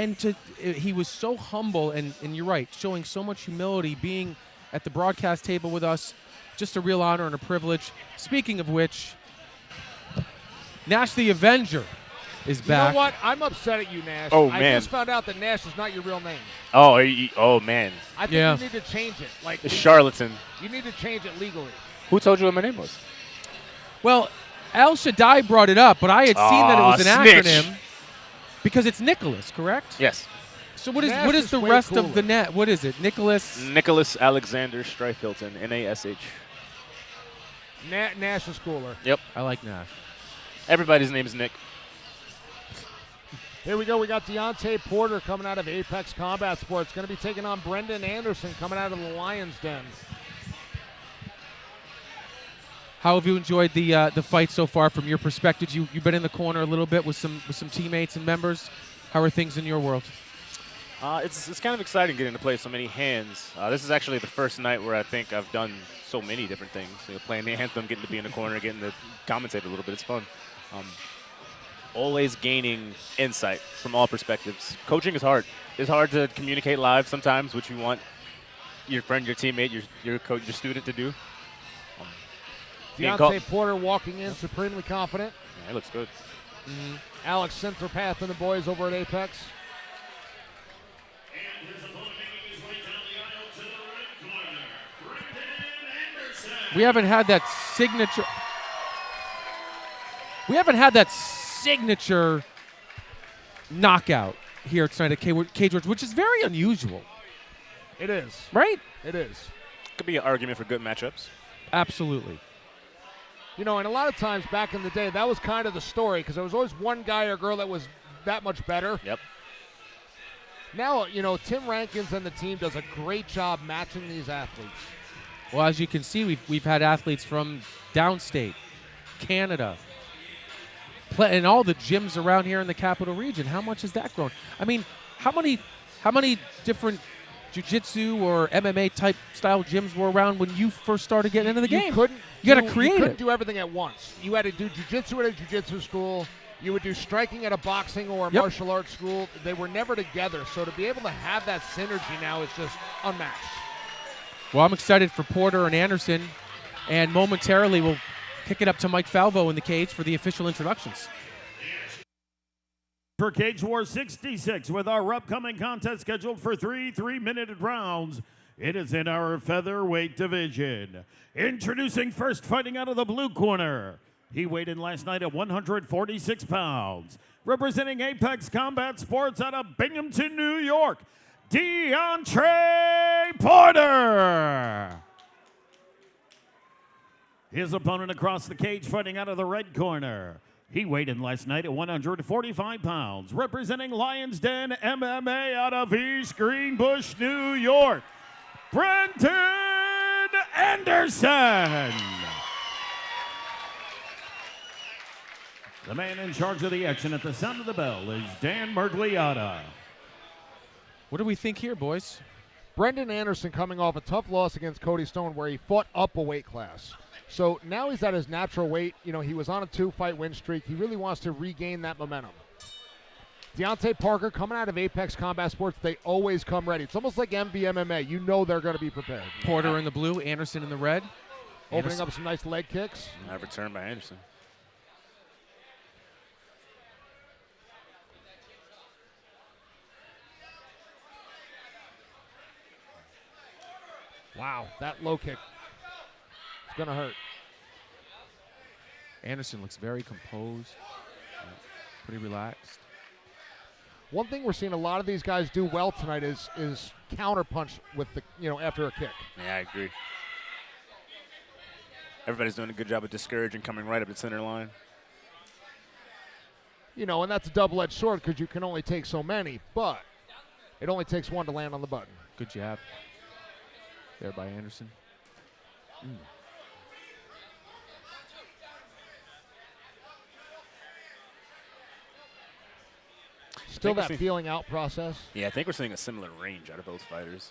And he was so humble, and you're right, showing so much humility, being at the broadcast table with us. Just a real honor and a privilege. Speaking of which, Nash the Avenger is back. You know what? I'm upset at you, Nash. Oh, I man. just found out that Nash is not your real name. Oh man. I think Yeah. you need to change it. Like It's charlatan. You need to change it legally. Who told you what my name was? Well, El Shaddai brought it up, but I had seen that it was an snitch. acronym because it's Nicholas, correct? Yes. So what is Nash what is is the way rest of cooler. the net? What is it? Nicholas? Nicholas Alexander Streifilton, Nash. Nash is cooler. Yep. I like Nash. Everybody's name is Nick. Here we go. We got Dionte Porter coming out of Apex Combat Sports. Going to be taking on Brendan Anderson coming out of the Lions Den. How have you enjoyed the fight so far from your perspective? You've been in the corner a little bit with some teammates and members. How are things in your world? It's kind of exciting getting to play so many hands. This is actually the first night where I think I've done so many different things. Playing the anthem, getting to be in the corner, getting to commentate a little bit. It's fun. Always gaining insight from all perspectives. Coaching is hard. It's hard to communicate live sometimes, which you want your friend, your teammate, your coach, your student to do. Dionte Porter walking in supremely confident. Yeah, it looks good. Alex Centerpath and the boys over at Apex. We haven't had that signature. We haven't had that signature knockout here tonight at K George, which is very unusual. It is. Right? It is. Could be an argument for good matchups. Absolutely. You know, and a lot of times back in the day, that was kind of the story because there was always one guy or girl that was that much better. Yep. Now, you know, Tim Rankins and the team does a great job matching these athletes. Well, as you can see, we've had athletes from downstate, Canada, and all the gyms around here in the capital region. How much has that grown? I mean, how many different jiu-jitsu or MMA type style gyms were around when you first started getting into the game? You got to create You couldn't it. do everything at once. You had to do jiu-jitsu at a jiu-jitsu school. You would do striking at a boxing or a martial arts school. They were never together. So to be able to have that synergy now is just unmatched. Well, I'm excited for Porter and Anderson, and momentarily we'll kick it up to Mike Falvo in the cage for the official introductions. For Cage War 66, with our upcoming contest scheduled for 3 3-minute rounds, it is in our featherweight division. Introducing first, fighting out of the blue corner. He weighed in last night at 146 pounds. Representing Apex Combat Sports out of Binghamton, New York, Dionte Porter. His opponent across the cage, fighting out of the red corner. He weighed in last night at 145 pounds. Representing Lions Den MMA out of East Greenbush, New York, Brendan Anderson. The man in charge of the action at the sound of the bell is Dan Mergliotta. What do we think here, boys? Brendan Anderson coming off a tough loss against Cody Stone where he fought up a weight class. So now he's at his natural weight. You know, he was on a 2-fight win streak. He really wants to regain that momentum. Dionte Parker coming out of Apex Combat Sports, they always come ready. It's almost like MMA. You know they're going to be prepared. Porter in the blue, Anderson in the red. Opening up some nice leg kicks. Return by Anderson. Wow, that low kick. It's going to hurt. Anderson looks very composed, pretty relaxed. One thing we're seeing a lot of these guys do well tonight is counter punch with the after a kick. Yeah, I agree. Everybody's doing a good job of discouraging, coming right up the center line. You know, and that's a double-edged sword because you can only take so many, but it only takes one to land on the button. Good jab there by Anderson. Still that feeling out process. Yeah, I think we're seeing a similar range out of both fighters.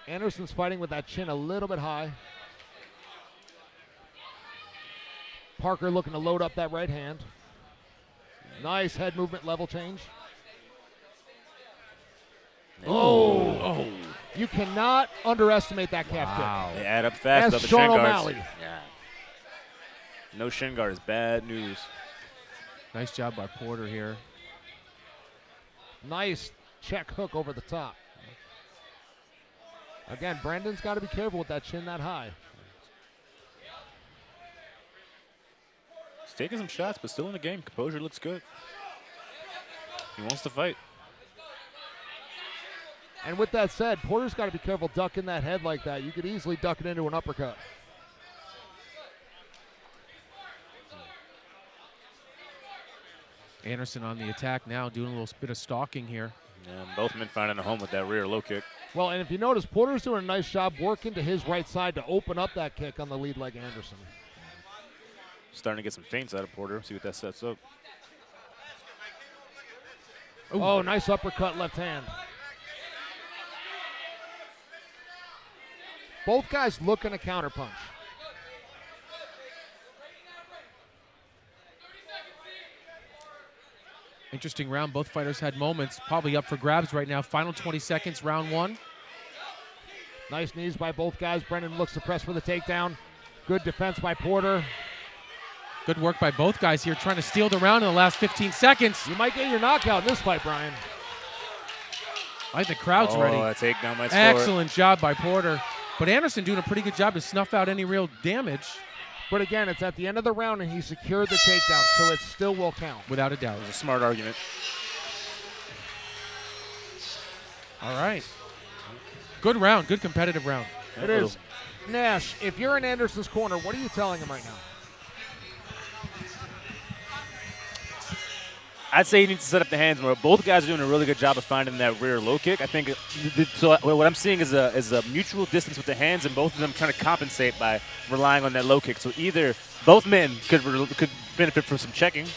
Anderson's fighting with that chin a little bit high. Parker looking to load up that right hand. Nice head movement, level change. Oh. You cannot underestimate that calf Wow. They add up fast. That's Other Sean shin guards. O'Malley. Yeah. No shin guard is bad news. Nice job by Porter here. kick. Nice check hook over the top. Again, Brendan's got to be careful with that chin that high. He's taking some shots, but still in the game. Composure looks good. He wants to fight. And with that said, Porter's got to be careful ducking that head like that. You could easily duck it into an uppercut. Anderson on the attack now, doing a little bit of stalking here. Yeah, both men finding a home with that rear low kick. Well, and if you notice, Porter's doing a nice job working to his right side to open up that kick on the lead leg Anderson. Starting to get some feints out of Porter. See what that sets up. Ooh. Oh, nice uppercut left hand. Both guys looking to counterpunch. Interesting round. Both fighters had moments. Probably up for grabs right now. Final 20 seconds, round one. Nice knees by both guys. Brendan looks to press for the takedown. Good defense by Porter. Good work by both guys here, trying to steal the round in the last 15 seconds. You might get your knockout in this fight, Brian. I think the crowd's ready. That takedown might score it. Excellent job by Porter. But Anderson doing a pretty good job to snuff out any real damage. But again, it's at the end of the round, and he secured the takedown, so it still will count. Without a doubt. It was a smart argument. All right. Good round. Good competitive round. It is. Nash, if you're in Anderson's corner, what are you telling him right now? I'd say he needs to set up the hands more. Both guys are doing a really good job of finding that rear low kick. I think so. What I'm seeing is a mutual distance with the hands, and both of them kind of compensate by relying on that low kick. So either both men could benefit from some checking,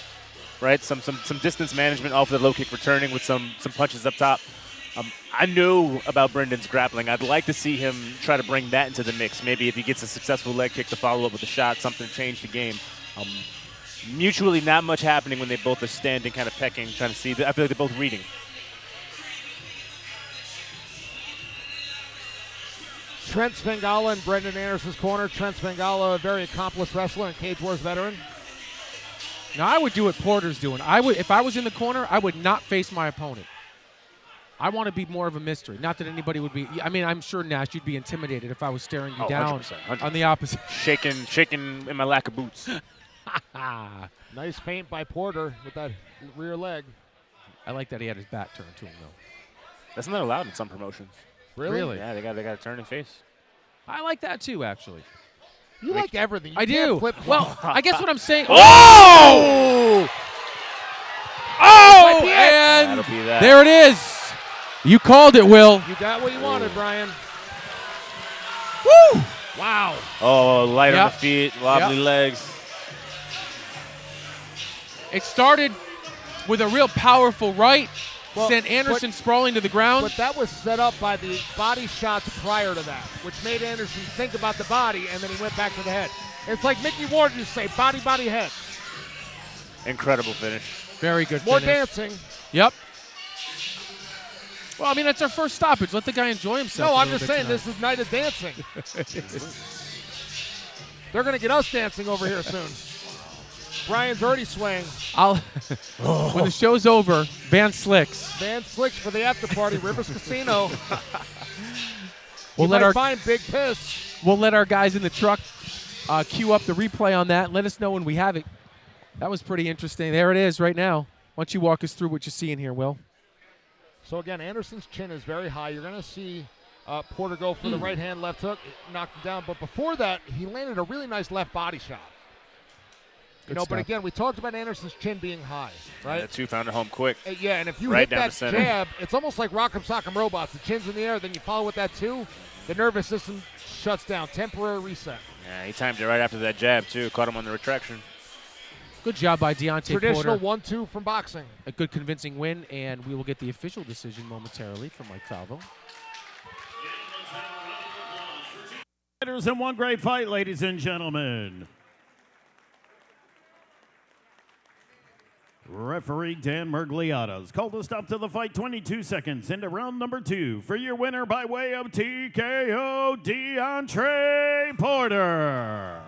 right? Some distance management off the low kick, returning with some punches up top. I know about Brendan's grappling. I'd like to see him try to bring that into the mix. Maybe if he gets a successful leg kick to follow up with a shot, something to change the game. Mutually not much happening when they both are standing, kind of pecking, trying to see. I feel like they're both reading. Trent Svengala in Brendan Anderson's corner. Trent Svengala, a very accomplished wrestler and Cage Wars veteran. Now, I would do what Porter's doing. If I was in the corner, I would not face my opponent. I want to be more of a mystery. Not that anybody would be. I mean, I'm sure, Nash, you'd be intimidated if I was staring you down 100%. on the opposite. Shaking in my lack of boots. Nice feint by Porter with that rear leg. I like that he had his back turned to him, though. That's not allowed in some promotions. Really? Yeah, they got to turn and face. I like that, too, actually. You like everything. You I can't do. flip-flop. Well, I guess what I'm saying. Oh! Oh! That'll And be that. there it is. You called it, Will. You got what you wanted, Brian. Woo! Wow. Oh, light on Yep. the feet, wobbly legs. It started with a real powerful right, Well, sent Anderson sprawling to the ground. But that was set up by the body shots prior to that, which made Anderson think about the body, and then he went back to the head. It's like Mickey Ward used to say, body, body, head. Incredible finish. Very good More finish. dancing. Yep. Well, I mean, that's our first stoppage. Let the guy enjoy himself. No, a I'm little just bit saying tonight. this is night of dancing. They're going to get us dancing over here soon. Brian's already swaying. When the show's over, Van Slicks. Van Slicks for the after party, Rivers Casino. We'll you let might our find Big Piss. We'll let our guys in the truck queue up the replay on that. Let us know when we have it. That was pretty interesting. There it is right now. Why don't you walk us through what you're seeing here, Will? So again, Anderson's chin is very high. You're going to see Porter go for the right hand, left hook, knocked him down. But before that, he landed a really nice left body shot. Good But stuff. again, we talked about Anderson's chin being high, right? The two found it home quick. Yeah, and if you Right hit down that the center. jab, it's almost like Rock'em Sock'em Robots. The chin's in the air, then you follow with that two, the nervous system shuts down. Temporary reset. Yeah, he timed it right after that jab, too. Caught him on the retraction. Good job by Dionte Traditional Porter. 1-2 from boxing. A good convincing win, and we will get the official decision momentarily from Mike Falvo. Fighters in one great fight, ladies and gentlemen. Referee Dan Mergliata's called a stop to the fight 22 seconds into round number 2 for your winner by way of TKO, Dionte Porter.